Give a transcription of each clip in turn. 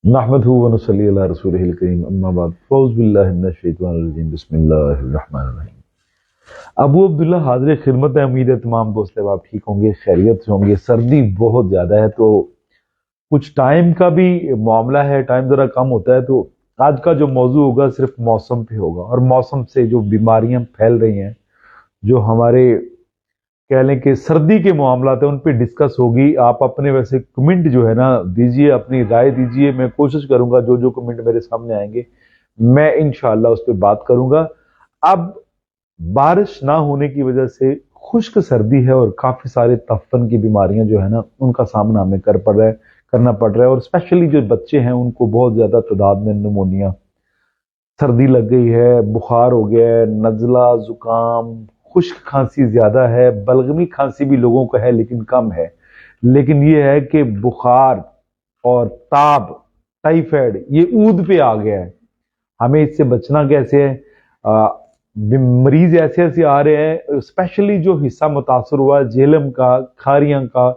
नहमदहु व नसल्ली अला रसूलिहिल करीम अम्मा बाद फ़ौज़ बिल्लाहि मिनश शैतानिर रजीम बिस्मिल्लाहिर रहमानिर रहीम। अबू अब्दुल्ला हाज़िर खिदमत है। उम्मीद है तमाम दोस्त आप ठीक होंगे, खैरियत से होंगे। सर्दी बहुत ज़्यादा है तो कुछ टाइम का भी मामला है, टाइम ज़रा कम होता है। तो आज का जो मौजू होगा सिर्फ मौसम पे होगा और मौसम से जो बीमारियां फैल रही हैं, जो हमारे कह लें कि सर्दी के मामला है, उन पे डिस्कस होगी। आप अपने वैसे कमेंट जो है ना दीजिए, अपनी राय दीजिए। मैं कोशिश करूंगा जो जो कमेंट मेरे सामने आएंगे मैं इंशाल्लाह उस पर बात करूंगा। अब बारिश ना होने की वजह से खुश्क सर्दी है और काफी सारे तफन की बीमारियां जो है ना उनका सामना हमें करना पड़ रहा है। और स्पेशली जो बच्चे हैं उनको बहुत ज्यादा तादाद में निमोनिया, सर्दी लग गई है, बुखार हो गया है, नजला, जुकाम, खुश्क खांसी ज्यादा है। बलगमी खांसी भी लोगों को है लेकिन कम है। लेकिन ये है कि बुखार और ताप, टाइफाइड ये ऊद पे आ गया है। हमें इससे बचना कैसे है? मरीज ऐसे ऐसे आ रहे हैं, स्पेशली जो हिस्सा मुतासर हुआ झेलम का, खारियां का,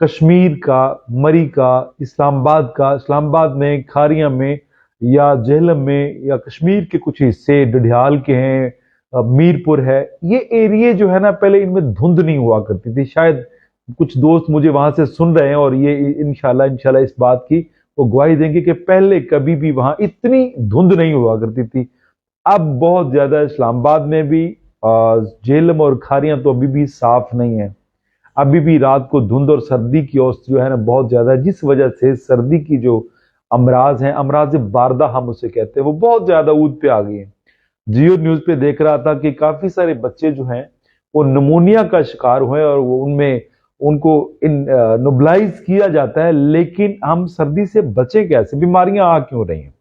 कश्मीर का, मरी का, इस्लामाबाद में, खारियां में या झेलम में या कश्मीर के कुछ हिस्से डडियाल के हैं, मीरपुर है। ये एरिया जो है ना पहले इनमें धुंध नहीं हुआ करती थी। शायद कुछ दोस्त मुझे वहां से सुन रहे हैं और ये इंशाल्लाह इस बात की वो गवाही देंगे कि पहले कभी भी वहां इतनी धुंध नहीं हुआ करती थी। अब बहुत ज्यादा इस्लामाबाद में भी झेलम और खारियां तो अभी भी साफ नहीं है। अभी भी रात को धुंध और सर्दी की औसत जो है ना बहुत ज्यादा है, जिस वजह से सर्दी की जो अमराज हैं, अमराज बारदा हम उसे कहते हैं, वो बहुत ज्यादा ऊद पे आ गई है। जियो न्यूज पे देख रहा था कि काफी सारे बच्चे जो हैं वो निमोनिया का शिकार हुए और वो उनमें उनको इन नोबलाइज किया जाता है। लेकिन हम सर्दी से बचे कैसे? बीमारियां आ क्यों रही हैं?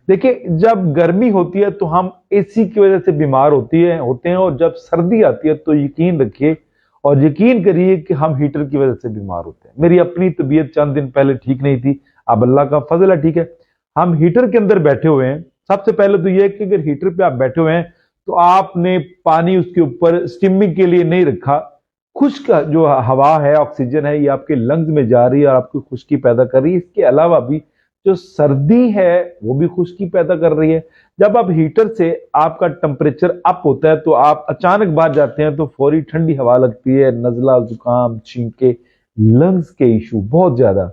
देखिए, जब गर्मी होती है तो हम एसी की वजह से बीमार होते हैं, और जब सर्दी आती है तो यकीन रखिए और यकीन करिए कि हम हीटर की वजह से बीमार होते हैं। मेरी अपनी तबीयत चंद दिन पहले ठीक नहीं थी, अब अल्लाह का फजल है, ठीक है। हम हीटर के अंदर बैठे हुए हैं। सबसे पहले तो यह है कि अगर हीटर पे आप बैठे हुए हैं तो आपने पानी उसके ऊपर स्टीमिंग के लिए नहीं रखा। खुश्क जो हवा है, ऑक्सीजन है, ये आपके लंग्स में जा रही है और आपको खुश्की पैदा कर रही है। इसके अलावा भी जो सर्दी है वो भी खुश्की पैदा कर रही है। जब आप हीटर से आपका टेम्परेचर अप होता है तो आप अचानक बाहर जाते हैं तो फौरी ठंडी हवा लगती है, नजला, जुकाम, छींके, लंग्स के इशू बहुत ज्यादा।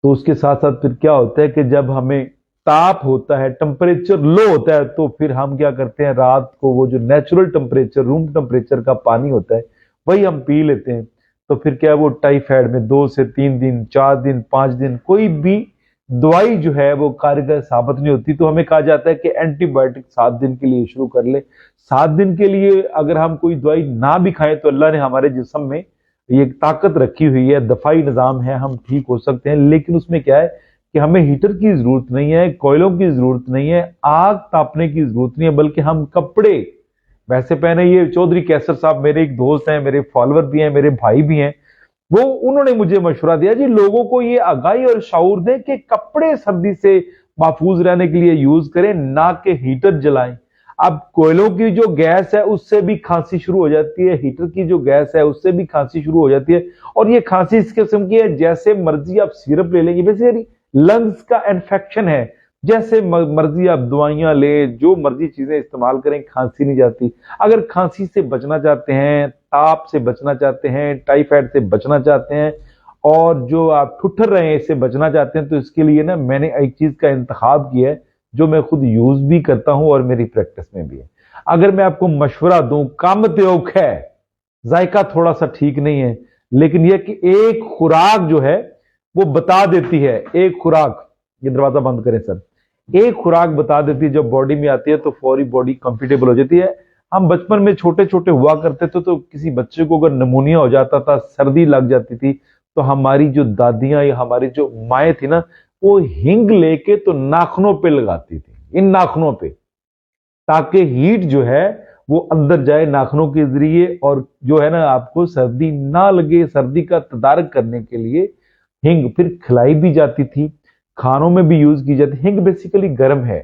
तो उसके साथ साथ फिर क्या होता है कि जब हमें ताप होता है, टेम्परेचर लो होता है, तो फिर हम क्या करते हैं, रात को वो जो नेचुरल टेम्परेचर, रूम टेम्परेचर का पानी होता है वही हम पी लेते हैं। तो फिर क्या है, वो टाइफाइड में 2 से 3 दिन, 4 दिन, 5 दिन कोई भी दवाई जो है वो कारगर साबित नहीं होती। तो हमें कहा जाता है कि एंटीबायोटिक 7 दिन के लिए शुरू कर ले। 7 दिन के लिए अगर हम कोई दवाई ना भी खाएं तो अल्लाह ने हमारे जिस्म में ये ताकत रखी हुई है, दफाई निजाम है, हम ठीक हो सकते हैं। लेकिन उसमें क्या है कि हमें हीटर की जरूरत नहीं है, कोयलों की जरूरत नहीं है, आग तापने की जरूरत नहीं है, बल्कि हम कपड़े वैसे पहने। ये चौधरी कैसर साहब मेरे एक दोस्त हैं, मेरे फॉलोअर भी हैं, मेरे भाई भी हैं। वो उन्होंने मुझे मशवरा दिया जी लोगों को ये आगाही और शऊर दें कि कपड़े सर्दी से महफूज रहने के लिए यूज करें, ना कि हीटर जलाएं। अब कोयलों की जो गैस है उससे भी खांसी शुरू हो जाती है, हीटर की जो गैस है उससे भी खांसी शुरू हो जाती है। और ये खांसी इस किस्म की है जैसे मर्जी आप सिरप ले लेंगे, वैसे लंग्स का इन्फेक्शन है। जैसे मर्जी आप दवाइयां ले, जो मर्जी चीजें इस्तेमाल करें, खांसी नहीं जाती। अगर खांसी से बचना चाहते हैं, ताप से बचना चाहते हैं, टाइफाइड से बचना चाहते हैं और जो आप ठुठर रहे हैं इससे बचना चाहते हैं, तो इसके लिए ना मैंने एक चीज का इंतखाब किया है जो मैं खुद यूज भी करता हूं और मेरी प्रैक्टिस में भी है। अगर मैं आपको मशवरा दूं, काम त्योक है, जायका थोड़ा सा ठीक नहीं है, लेकिन यह कि एक खुराक जो है वो बता देती है, एक खुराक, ये दरवाजा बंद करें सर, एक खुराक बता देती है जब बॉडी में आती है तो फौरी बॉडी कंफर्टेबल हो जाती है। हम बचपन में छोटे छोटे हुआ करते थे तो किसी बच्चे को अगर निमोनिया हो जाता था, सर्दी लग जाती थी, तो हमारी जो दादियां या हमारी जो माएँ थी ना, वो हिंग लेके तो नाखनों पे लगाती थी, इन नाखनों पे, ताकि हीट जो है वो अंदर जाए नाखनों के जरिए और जो है ना आपको सर्दी ना लगे। सर्दी का तदारक करने के लिए हिंग फिर खिलाई भी जाती थी, खानों में भी यूज की जाती। हिंग बेसिकली गर्म है।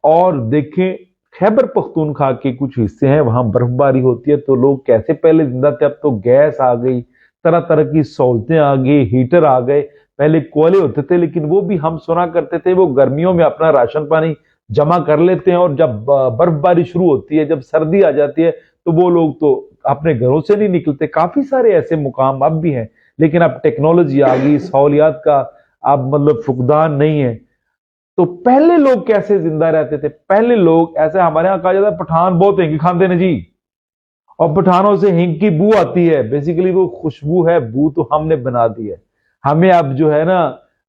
और देखें, खैबर पख्तूनख्वा के कुछ हिस्से हैं वहां बर्फबारी होती है तो लोग कैसे पहले जिंदा थे, अब तो गैस आ गई, तरह तरह की सहूलतें आ गई, हीटर आ गए, पहले कोयले होते थे, लेकिन वो भी हम सुना करते थे वो गर्मियों में अपना राशन पानी जमा कर लेते हैं, और जब बर्फबारी शुरू होती है, जब सर्दी आ जाती है, तो वो लोग तो अपने घरों से नहीं निकलते। काफी सारे ऐसे मुकाम अब भी हैं, लेकिन अब टेक्नोलॉजी आ गई, सहूलियात का अब मतलब फुकदान नहीं है। तो पहले लोग कैसे जिंदा रहते थे? पहले लोग ऐसे, हमारे यहाँ कहा जाता है पठान बहुत हिंग खाते हैं जी, और पठानों से हिंग की बू आती है। बेसिकली वो खुशबू है, बू तो हमने बना दी है। हमें अब जो है ना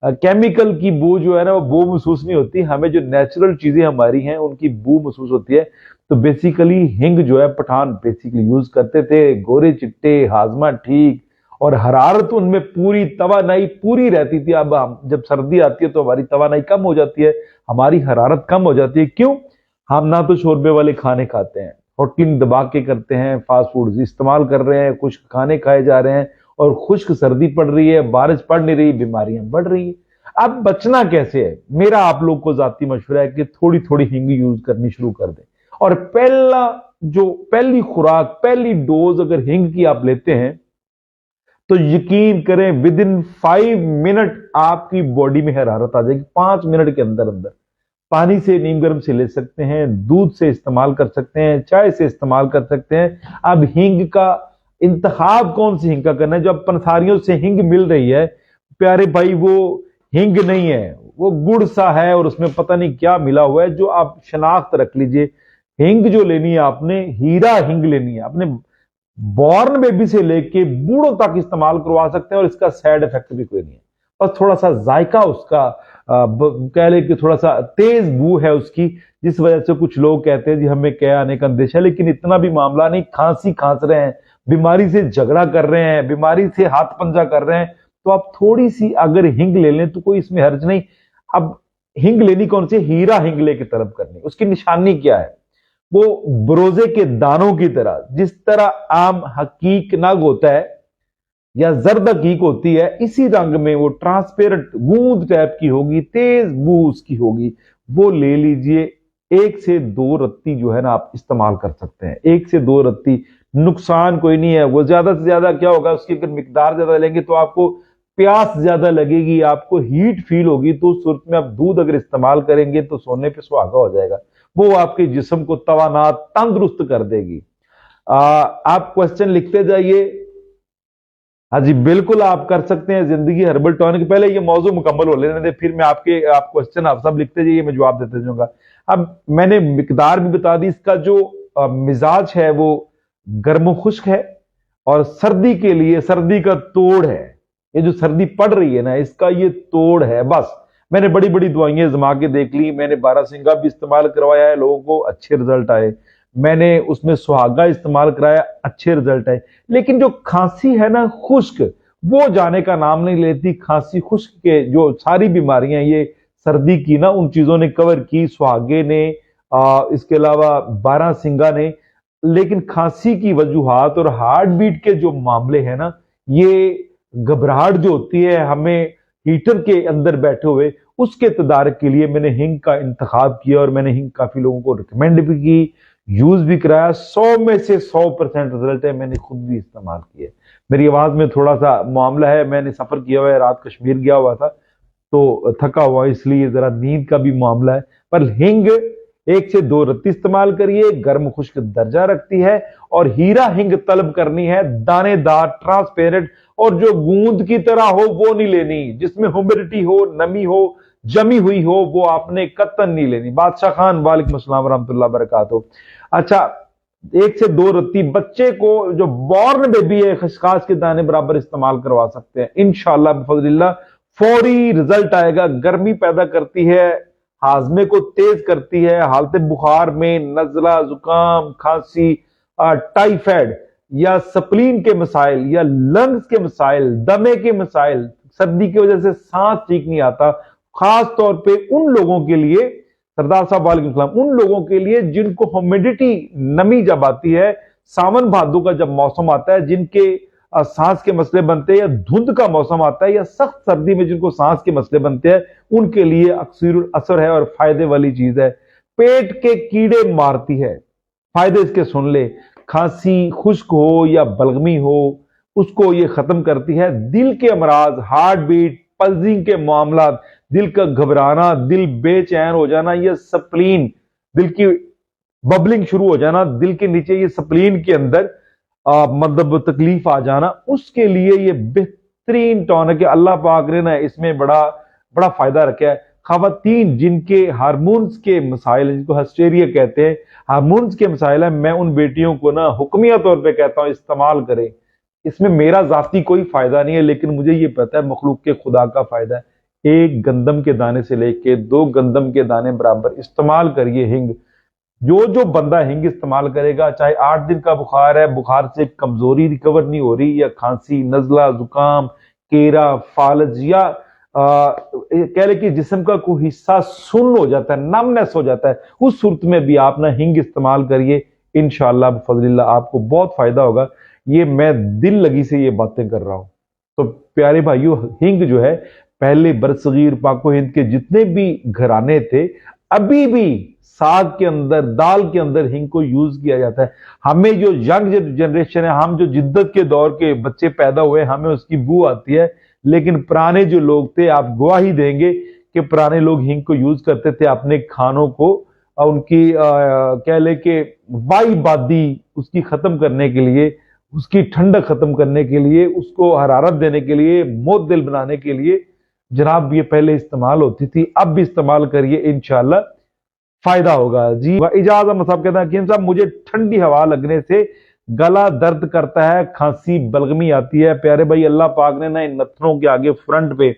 केमिकल की बू जो है ना वो बू महसूस नहीं होती, हमें जो नेचुरल चीजें हमारी हैं उनकी बू महसूस होती है। तो बेसिकली हिंग जो है पठान बेसिकली यूज करते थे, गोरे चिट्टे, हाजमा ठीक, और हरारत उनमें पूरी तवानाई पूरी रहती थी। अब हम जब सर्दी आती है तो हमारी तवानाई कम हो जाती है, हमारी हरारत कम हो जाती है। क्यों? हम ना तो शोरबे वाले खाने खाते हैं, होटलिंग दबा के करते हैं, फास्ट फूड इस्तेमाल कर रहे हैं, खुश्क खाने खाए जा रहे हैं, और खुश्क सर्दी पड़ रही है, बारिश पड़ नहीं रही, बीमारियां बढ़ रही है। अब बचना कैसे है? मेरा आप लोग को जाती मशवरा है कि थोड़ी थोड़ी हिंग यूज करनी शुरू कर दें, और पहली खुराक, पहली डोज अगर हिंग की आप लेते हैं तो यकीन करें विद इन 5 मिनट आपकी बॉडी में हरारत आ जाएगी। 5 मिनट के अंदर अंदर पानी से नीम गर्म से ले सकते हैं, दूध से इस्तेमाल कर सकते हैं, चाय से इस्तेमाल कर सकते हैं। अब हिंग का इंतखाब कौन सी हिंग का करना है? जो अब पंसारियों से हिंग मिल रही है प्यारे भाई, वो हिंग नहीं है, वो गुड़ सा है और उसमें पता नहीं क्या मिला हुआ है। जो आप शनाख्त रख लीजिए, हिंग जो लेनी है आपने, हीरा हिंग लेनी है आपने, बॉर्न बेबी से लेके बूढ़ों तक इस्तेमाल करवा सकते हैं, और इसका साइड इफेक्ट भी कोई नहीं है। बस थोड़ा सा जायका उसका कह ले कि थोड़ा सा तेज बू है उसकी, जिस वजह से कुछ लोग कहते हैं जी हमें क्या आने का अंदेशा है। लेकिन इतना भी मामला नहीं, खांसी खांस रहे हैं, बीमारी से झगड़ा कर रहे हैं, बीमारी से हाथ पंजा कर रहे हैं, तो आप थोड़ी सी अगर हिंग ले लें तो कोई इसमें हर्ज नहीं। अब हिंग लेनी कौन सी? हीरा हिंग लेके तरफ करनी। उसकी निशानी क्या है? वो बरोजे के दानों की तरह, जिस तरह आम हकीक नग होता है या जर्द हकीक होती है, इसी रंग में वो ट्रांसपेरेंट गूंद टाइप की होगी, तेज बू उसकी होगी। वो ले लीजिए, 1 से 2 रत्ती जो है ना आप इस्तेमाल कर सकते हैं। 1 से 2 रत्ती, नुकसान कोई नहीं है। वो ज्यादा से ज्यादा क्या होगा, उसकी अगर मिकदार ज्यादा लेंगे तो आपको प्यास ज्यादा लगेगी, आपको हीट फील होगी। तो उस सूरत में आप दूध अगर इस्तेमाल करेंगे तो सोने पे सुहागा हो जाएगा, वो आपके जिस्म को तवाना तंदुरुस्त कर देगी। आप क्वेश्चन लिखते जाइए। हाँ जी बिल्कुल आप कर सकते हैं जिंदगी हर्बल टॉनिक। पहले ये मौजू मुकम्मल हो लेने दे, फिर मैं आप क्वेश्चन आप सब लिखते जाइए, मैं जवाब देते जाऊंगा। अब मैंने मिकदार भी बता दी। इसका जो मिजाज है वो गर्म खुश्क है, और सर्दी के लिए सर्दी का तोड़ है। ये जो सर्दी पड़ रही है ना, इसका ये तोड़ है। बस मैंने बड़ी बड़ी दवाइयां जमा के देख ली, मैंने बारासिंगा भी इस्तेमाल करवाया है, लोगों को अच्छे रिजल्ट आए। मैंने उसमें सुहागा इस्तेमाल कराया, अच्छे रिजल्ट आए। लेकिन जो खांसी है ना खुश्क, वो जाने का नाम नहीं लेती। खांसी खुश्क के जो सारी बीमारियां ये सर्दी की ना, उन चीजों ने कवर की, सुहागे ने, इसके अलावा बारासिंगा ने। लेकिन खांसी की वजूहात और हार्ट बीट के जो मामले हैं ना, ये घबराहट जो होती है हमें हीटर के अंदर बैठे हुए, उसके तदारक के लिए मैंने हिंग का इंतखाब किया, और मैंने हिंग काफी लोगों को रिकमेंड भी की, यूज भी कराया। 100 में से 100% रिजल्ट है, मैंने खुद भी इस्तेमाल किया। मेरी आवाज में थोड़ा सा मामला है, मैंने सफर किया हुआ है, रात कश्मीर गया हुआ था तो थका हुआ, इसलिए जरा नींद का भी मामला है। पर हिंग 1 से 2 रत्ती इस्तेमाल करिए, गर्म खुश्क दर्जा रखती है। और हीरा हिंग तलब करनी है, दानेदार, ट्रांसपेरेंट, और जो गूंद की तरह हो वो नहीं लेनी, जिसमें ह्यूमिडिटी हो, नमी हो, जमी हुई हो, वो आपने कतन नहीं लेनी। बादशाह खान वालेकुम अस्सलाम रहमतुल्लाह बरकातहू। अच्छा, 1 से 2 रत्ती बच्चे को जो बॉर्न बेबी है खसकास के दाने बराबर इस्तेमाल करवा सकते हैं, इंशाअल्लाह बिफज़लिल्लाह फौरी रिजल्ट आएगा। गर्मी पैदा करती है, हाजमे को तेज करती है, हालत बुखार में नजला, जुकाम, खांसी, टाइफाइड या स्प्लीन के मसाइल या लंग्स के मसाइल, दमे के मसाइल, सर्दी की वजह से सांस ठीक नहीं आता, खास तौर पे उन लोगों के लिए, सरदार साहब वालेकुम सलाम, उन लोगों के लिए जिनको ह्यूमिडिटी, नमी जब आती है, सावन भादों का जब मौसम आता है, जिनके सांस के मसले बनते हैं, या धुंध का मौसम आता है, या सख्त सर्दी में जिनको सांस के मसले बनते हैं, उनके लिए अक्सर असर है और फायदे वाली चीज है। पेट के कीड़े मारती है, फायदे इसके सुन ले। खांसी खुश्क हो या बलगमी हो, उसको ये खत्म करती है। दिल के अमराज, हार्ट बीट, पल्सिंग के मामला, दिल का घबराना, दिल बेचैन हो जाना, ये स्प्लीन, दिल की बबलिंग शुरू हो जाना, दिल के नीचे ये स्प्लीन के अंदर मतलब तकलीफ आ जाना, उसके लिए ये बेहतरीन टॉनिक है। अल्लाह पाक ने ना इसमें बड़ा बड़ा फायदा रखा है। खवातीन जिनके हार्मोन्स के मसाइल, जिनको हिस्टेरिया कहते हैं, हार्मोन्स के मसाइल है, मैं उन बेटियों को ना हुक्मिया तौर पे कहता हूं इस्तेमाल करें। इसमें मेरा जाती कोई फायदा नहीं है, लेकिन मुझे ये पता है मखलूक के खुदा का फायदा है। एक गंदम के दाने से लेके 2 गंदम के दाने बराबर इस्तेमाल करिए हिंग। जो जो बंदा हिंग इस्तेमाल करेगा, चाहे 8 दिन का बुखार है, बुखार से कमजोरी रिकवर नहीं हो रही, या खांसी, नजला, जुकाम, केरा, फालज, या कह ले कि जिस्म का कोई हिस्सा सुन्न हो जाता है, नमनेस हो जाता है, उस सूरत में भी आप ना हिंग इस्तेमाल करिए। इंशाअल्लाह बफज़लिल्लाह आपको बहुत फायदा होगा। ये मैं दिल लगी से ये बातें कर रहा हूं। तो प्यारे भाइयों, हिंग जो है पहले बरसगीर पाको हिंद के जितने भी घराने थे, अभी भी साग के अंदर, दाल के अंदर हिंग को यूज किया जाता है। हमें जो यंग जनरेशन है, हम जो जिद्दत के दौर के बच्चे पैदा हुए, हमें उसकी बू आती है, लेकिन पुराने जो लोग थे, आप गवाही देंगे कि पुराने लोग हिंग को यूज करते थे अपने खानों को, उनकी कह ले कि वाई बादी उसकी खत्म करने के लिए, उसकी ठंडक खत्म करने के लिए, उसको हरारत देने के लिए, मोतदिल बनाने के लिए जनाब ये पहले इस्तेमाल होती थी। अब भी इस्तेमाल करिए, इंशाल्लाह फायदा होगा जी। इजाज अहमद साहब कहते हैं कि साहब मुझे ठंडी हवा लगने से गला दर्द करता है, खांसी बलगमी आती है। प्यारे भाई, अल्लाह पाक ने ना इन नथनों के आगे फ्रंट पे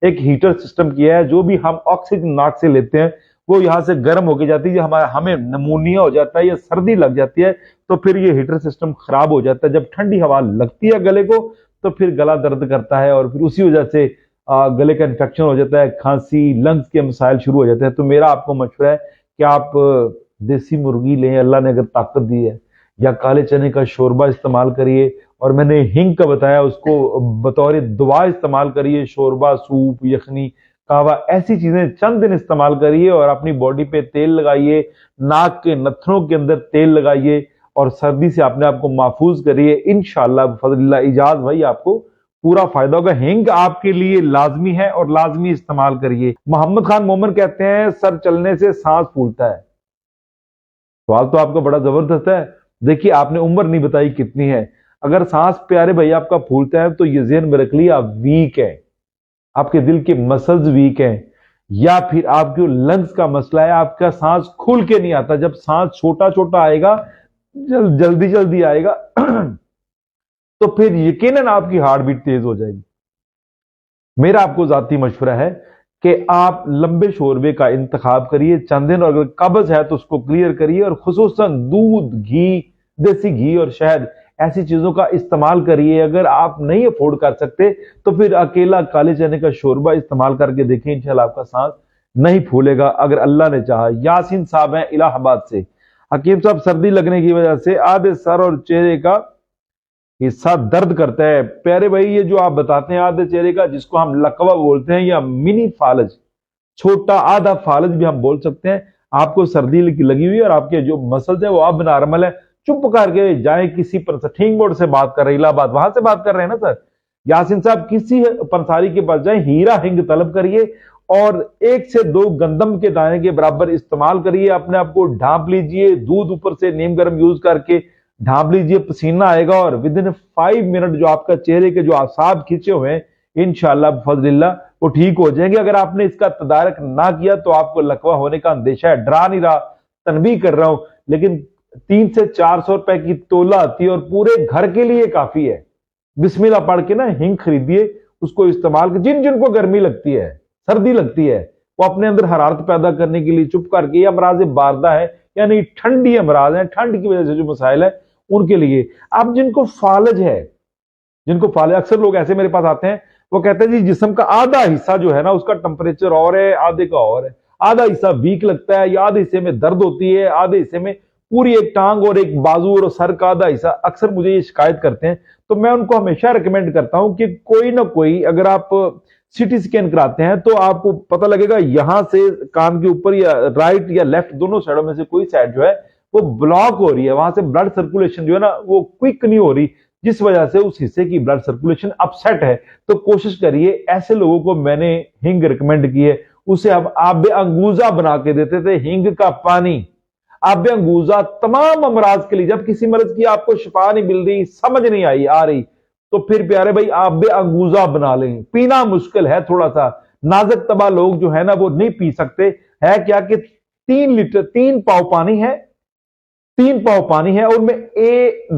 एक हीटर सिस्टम किया है। जो भी हम ऑक्सीजन नाक से लेते हैं वो यहाँ से गर्म होके जाती है, हमारा हमें नमूनिया हो जाता है या सर्दी लग जाती है, तो फिर ये हीटर सिस्टम खराब हो जाता है। जब ठंडी हवा लगती है गले को तो फिर गला दर्द करता है, और फिर उसी वजह से गले का इन्फेक्शन हो जाता है, खांसी, लंग्स के मसाइल शुरू हो जाते हैं। तो मेरा आपको मशवरा है कि आप देसी मुर्गी लें, अल्लाह ने अगर ताकत दी है, या काले चने का शोरबा इस्तेमाल करिए, और मैंने हिंग का बताया उसको बतौर दुआ इस्तेमाल करिए। शोरबा, सूप, यखनी, कहवा, ऐसी चीजें चंद दिन इस्तेमाल करिए, और अपनी बॉडी पे तेल लगाइए, नाक के नथनों के अंदर तेल लगाइए, और सर्दी से अपने आप को महफूज करिए। इंशाअल्लाह फज़लिल्लाह इजाज भाई आपको पूरा फायदा होगा। हिंग आपके लिए लाजमी है और लाजमी इस्तेमाल करिए। मोहम्मद खान मोमन कहते हैं सर चलने से सांस फूलता है। सवाल तो आपका बड़ा जबरदस्त है। देखिए, आपने उम्र नहीं बताई कितनी है। अगर सांस प्यारे भाई आपका फूलता है तो ये ज़हन में रख लिया आप वीक है, आपके दिल के मसल्स वीक हैं, या फिर आपके लंग्स का मसला है, आपका सांस खुल के नहीं आता। जब सांस छोटा छोटा आएगा, जल्दी जल्दी आएगा तो फिर यकीनन आपकी हार्ट बीट तेज हो जाएगी। मेरा आपको जाती मशवरा है कि आप लंबे शोरबे का इंतखाब करिए चंद दिन, और अगर कब्ज है तो उसको क्लियर करिए, और खुसूसन दूध, घी, देसी घी और शहद, ऐसी चीजों का इस्तेमाल करिए। अगर आप नहीं अफोर्ड कर सकते तो फिर अकेला काले चने का शोरबा इस्तेमाल करके देखें, इंशाल्लाह आपका सांस नहीं फूलेगा अगर अल्लाह ने चाहा। यासीन साहब हैं इलाहाबाद से। हकीम साहब, सर्दी लगने की वजह से आधे सर और चेहरे का हिस्सा दर्द करता है। प्यारे भाई, ये जो आप बताते हैं आधे चेहरे का, जिसको हम लकवा बोलते हैं या मिनी फालज, छोटा आधा फालज भी हम बोल सकते हैं, आपको सर्दी लगी हुई है और आपके जो मसल्स है वो अब नॉर्मल है, चुप करके जाए किसी ठीक बोर्ड से बात कर रहे हैं, इलाहाबाद, वहां से बात कर रहे हैं ना सर यासिन साहब, किसी पंसारी के पास जाए, हीरा हिंग तलब करिए, और 1 से 2 गंदम के दाने के बराबर इस्तेमाल करिए। अपने आप को ढांप लीजिए, दूध ऊपर से नीम गर्म यूज करके ढांप लीजिए, पसीना आएगा, और विद इन 5 मिनट जो आपका चेहरे के जो आसाब खींचे हुए हैं, इंशाअल्लाह फजलिल्लाह वो ठीक हो जाएंगे। अगर आपने इसका तदारक ना किया तो आपको लकवा होने का अंदेशा है। डरा नहीं रहा, तनबीह कर रहा हूं, लेकिन 300 से 400 रुपए की तोला आती है और पूरे घर के लिए काफी है। बिस्मिल्लाह पढ़ के ना हिंग खरीदिए, उसको इस्तेमाल कर। जिन जिनको गर्मी लगती है, सर्दी लगती है, वो अपने अंदर हरारत पैदा करने के लिए चुप करके, या अमराज बारदा है यानी ठंडी अमराज है, ठंड की वजह से जो मसाइल है उनके लिए। अब जिनको फालज है, जिनको फालज, अक्सर लोग ऐसे मेरे पास आते हैं, वो कहते हैं जी जिस्म का आधा हिस्सा जो है ना उसका टेम्परेचर और है, आधे का और है, आधा हिस्सा वीक लगता है, या आधे हिस्से में दर्द होती है, आधे हिस्से में पूरी एक टांग और एक बाजू और सर का आधा हिस्सा। अक्सर मुझे ये शिकायत करते हैं, तो मैं उनको हमेशा रिकमेंड करता हूं कि कोई ना कोई, अगर आप सीटी स्कैन कराते हैं तो आपको पता लगेगा यहां से कान के ऊपर या राइट या लेफ्ट, दोनों साइडों में से कोई साइड जो है वो ब्लॉक हो रही है, वहां से ब्लड सर्कुलेशन जो है ना वो क्विक नहीं हो रही, जिस वजह से उस हिस्से की ब्लड सर्कुलेशन अपसेट है। तो कोशिश करिए, ऐसे लोगों को मैंने हिंग रिकमेंड की है, उसे हम आबे अंगूजा बना के देते थे, हिंग का पानी। आबे अंगूजा तमाम अमराज के लिए, जब किसी मर्ज की आपको शिफा नहीं मिल रही, समझ नहीं आई आ रही, तो फिर प्यारे भाई आबे अंगूजा बना लें। पीना मुश्किल है, थोड़ा सा नाजुक तबा लोग जो है ना वो नहीं पी सकते। है क्या कि 3 लीटर 3 पाव पानी है, 3 पाव पानी है, उनमें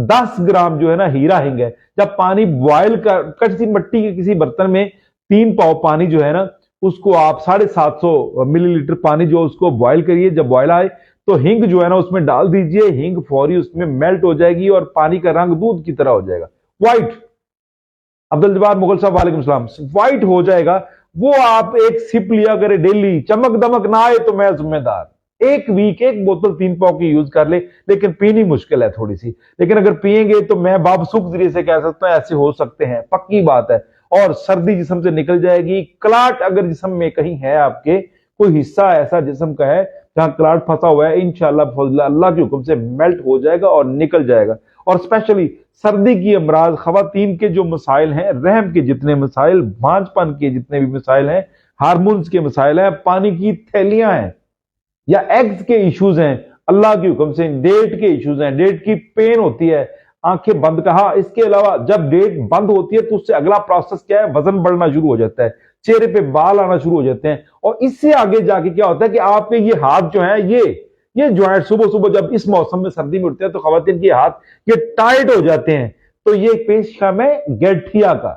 10 ग्राम जो है ना हीरा हिंग है। जब पानी बॉयल कर किसी मिट्टी के किसी बर्तन में 3 पाव पानी जो है ना, उसको आप 750 मिलीलीटर पानी जो उसको बॉयल करिए। जब बॉयल आए तो हिंग जो है ना उसमें डाल दीजिए। हिंग फौरी उसमें मेल्ट हो जाएगी और पानी का रंग दूध की तरह हो जाएगा, व्हाइट। अब्दुल जब्बार मुगल साहब वालेकुम सलाम, व्हाइट हो जाएगा वो। आप एक सिप लिया करें डेली, चमक दमक ना आए तो मैं जिम्मेदार। एक वीक 1 बोतल 3 पाव की यूज कर ले, लेकिन पीनी मुश्किल है थोड़ी सी। लेकिन अगर पिएंगे तो मैं बाबसूख जरिए से कह सकता हूं ऐसे हो सकते हैं, पक्की बात है। और सर्दी जिस्म से निकल जाएगी। क्लाट अगर जिस्म में कहीं है, आपके कोई हिस्सा ऐसा जिस्म का है जहां क्लाट फंसा हुआ है, इंशाल्लाह अल्लाह के हुक्म से मेल्ट हो जाएगा और निकल जाएगा। और स्पेशली सर्दी की अमराज, खवातीन के जो मसाइल हैं, रहम के जितने मसाइल, बांझपन के जितने भी मसाइल हैं, हार्मोन्स के मसाइल हैं, पानी की थैलियां हैं, या एग्स के इश्यूज हैं, अल्लाह के हुक्म से डेट के इश्यूज हैं, डेट की पेन होती है, आंखें बंद। कहा इसके अलावा जब डेट बंद होती है तो उससे अगला प्रोसेस क्या है, वजन बढ़ना शुरू हो जाता है, चेहरे पे बाल आना शुरू हो जाते हैं। और इससे आगे जाके क्या होता है कि आपके ये हाथ जो है, ये ज्वाइंट सुबह सुबह जब इस मौसम में सर्दी में उठते हैं तो खवातीन के हाथ ये टाइट हो जाते हैं। तो ये पेशकम है गैठिया का,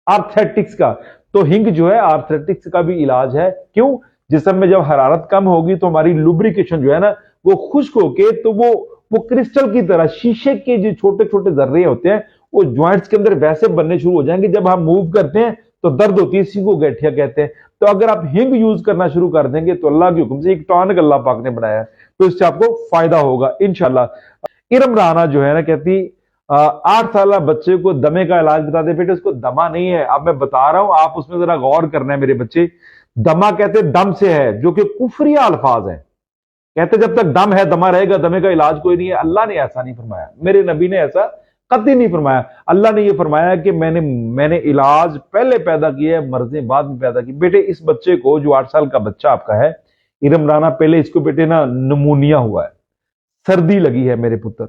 आर्थराइटिक्स का। तो हिंग जो है आर्थराइटिक्स का भी इलाज है। क्यों? जिस्म में जब हरारत कम होगी तो हमारी लुब्रिकेशन जो है ना वो खुश्क होके, तो वो क्रिस्टल की तरह, शीशे के जो छोटे छोटे जर्रे होते हैं वो ज्वाइंट्स के अंदर वैसे बनने शुरू हो जाएंगे। जब हम मूव करते हैं तो दर्द होती है, इसी को गैठिया कहते हैं। तो अगर आप हिंग यूज करना शुरू कर देंगे तो अल्लाह के हुक्म से एक टॉनिक अल्लाह पाक ने बनाया है, तो इससे आपको फायदा होगा इंशाल्लाह। इरम राना जो है ना कहती 8 साल बच्चे को दमे का इलाज बता दे। बेटे उसको दमा नहीं है, अब मैं बता रहा हूं, आप उसमें जरा गौर करना है मेरे बच्चे। दमा कहते दम से है, जो कि कुफरिया अल्फाज है। कहते जब तक दम है दमा रहेगा, दमे का इलाज कोई नहीं है। अल्लाह ने ऐसा नहीं फरमाया, मेरे नबी ने ऐसा कतई नहीं फरमाया। अल्लाह ने यह फरमाया कि मैंने इलाज पहले पैदा किया है, मर्जें बाद में पैदा की। बेटे इस बच्चे को, जो 8 साल का बच्चा आपका है इरम राना, पहले इसको बेटे ना निमोनिया हुआ है, सर्दी लगी है मेरे पुत्र।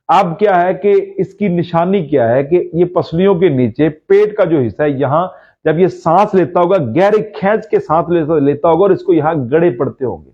अब क्या है कि इसकी निशानी क्या है कि ये पसलियों के नीचे पेट का जो हिस्सा है, यहां जब ये सांस लेता होगा, गहरे खींच के सांस लेता होगा और इसको यहां गड़े पड़ते होंगे,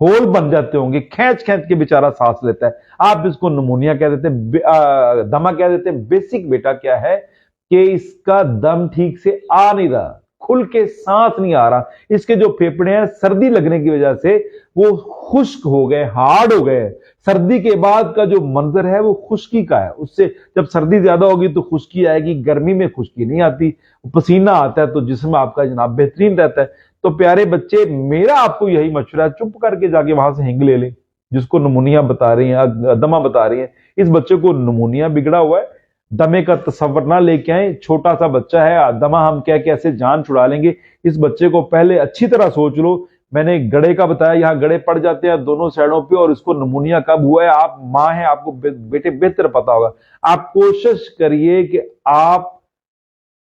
होल बन जाते होंगे, खींच खींच के बेचारा सांस लेता है। आप इसको निमोनिया कह देते हैं, दमा कह देते हैं। बेसिक बेटा क्या है कि इसका दम ठीक से आ नहीं रहा, खुल के सांस नहीं आ रहा। इसके जो फेफड़े हैं सर्दी लगने की वजह से वो खुश्क हो गए, हार्ड हो गए। सर्दी के बाद का जो मंजर है वो खुश्की का है। उससे जब सर्दी ज्यादा होगी तो खुश्की आएगी, गर्मी में खुश्की नहीं आती, पसीना आता है तो जिस्म आपका जनाब बेहतरीन रहता है। तो प्यारे बच्चे, मेरा आपको यही मशवरा है, चुप करके जाके वहां से हिंग ले लें। जिसको नमूनिया बता रही हैं, दमा बता रही हैं, इस बच्चे को नमूनिया बिगड़ा हुआ है, दमे का तस्वर ना लेके आए। छोटा सा बच्चा है, दमा हम क्या कैसे जान छुड़ा लेंगे। इस बच्चे को पहले अच्छी तरह सोच लो। मैंने गड़े का बताया, यहाँ गड़े पड़ जाते हैं दोनों साइडों पे, और इसको नमूनिया कब हुआ है, आप माँ हैं, आपको बेटे बेहतर पता होगा। आप कोशिश करिए कि आप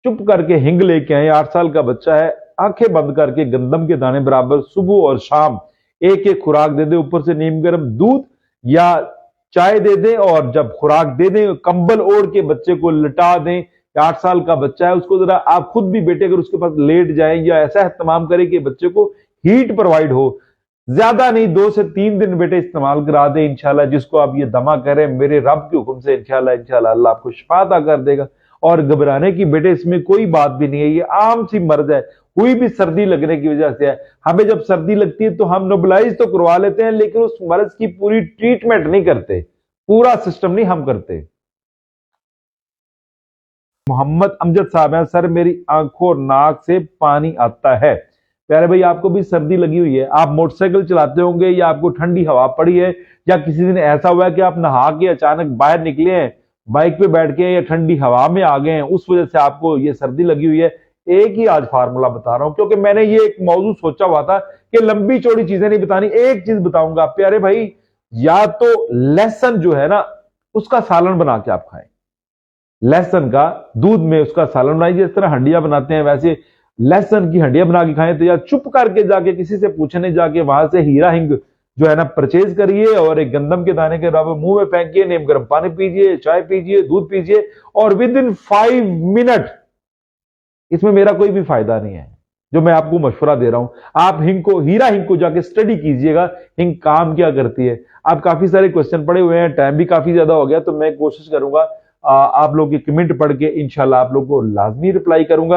चुप करके हिंग लेके आए। 8 साल का बच्चा है, आंखें बंद करके गंदम के दाने बराबर सुबह और शाम एक एक खुराक दे दे, ऊपर से नीम गर्म दूध या चाय दे दें। और जब खुराक दे दें, कंबल ओढ़ के बच्चे को लिटा दें। 8 साल का बच्चा है, उसको जरा आप खुद भी बेटे अगर उसके पास लेट जाएं या ऐसा एहतमाम करें कि बच्चे को हीट प्रोवाइड हो। ज्यादा नहीं, 2 से 3 दिन बेटे इस्तेमाल करा दे इंशाल्लाह। जिसको आप ये दमा करें, मेरे रब के हुक्म से इंशाल्लाह इंशाल्लाह अल्लाह आपको शिफा अता कर देगा। और घबराने की बेटे इसमें कोई बात भी नहीं है, ये आम सी मर्ज है, कोई भी सर्दी लगने की वजह से है। हमें जब सर्दी लगती है तो हम नोबलाइज तो करवा लेते हैं, लेकिन उस मर्ज की पूरी ट्रीटमेंट नहीं करते, पूरा सिस्टम नहीं हम करते। मोहम्मद अमजद साहब हैं, सर मेरी आंखों और नाक से पानी आता है। प्यारे भाई, आपको भी सर्दी लगी हुई है, आप मोटरसाइकिल चलाते होंगे या आपको ठंडी हवा पड़ी है, या किसी दिन ऐसा हुआ है कि आप नहा के अचानक बाहर निकले हैं, बाइक पे बैठ के या ठंडी हवा में आ गए हैं, उस वजह से आपको ये सर्दी लगी हुई है। एक ही आज फार्मूला बता रहा हूं, क्योंकि मैंने ये एक मौजूद सोचा हुआ था कि लंबी चौड़ी चीजें नहीं बतानी, एक चीज बताऊंगा प्यारे भाई। या तो लहसुन जो है ना उसका सालन बना के आप खाएं, लहसुन का दूध में उसका सालन बनाइए, जिस तरह हंडिया बनाते हैं वैसे लहसुन की हंडिया बना के खाएं। तो या चुप करके जाके किसी से पूछने जाके वहां से हीरा हिंग जो है ना परचेज करिए और एक गंदम के दाने के बराबर मुंह में फेंकिए, नीम गर्म पानी पीजिए, चाय पीजिए, दूध पीजिए और विद इन 5 मिनट, इसमें मेरा कोई भी फायदा नहीं है, जो मैं आपको मशवरा दे रहा हूं, आप हिंग को, हीरा हिंग को जाके स्टडी कीजिएगा, हिंग काम क्या करती है। आप काफी सारे क्वेश्चन पड़े हुए हैं, टाइम भी काफी ज्यादा हो गया, तो मैं कोशिश करूंगा आप लोग की कमेंट पढ़ के इंशाल्लाह आप लोग को लाजमी रिप्लाई करूंगा।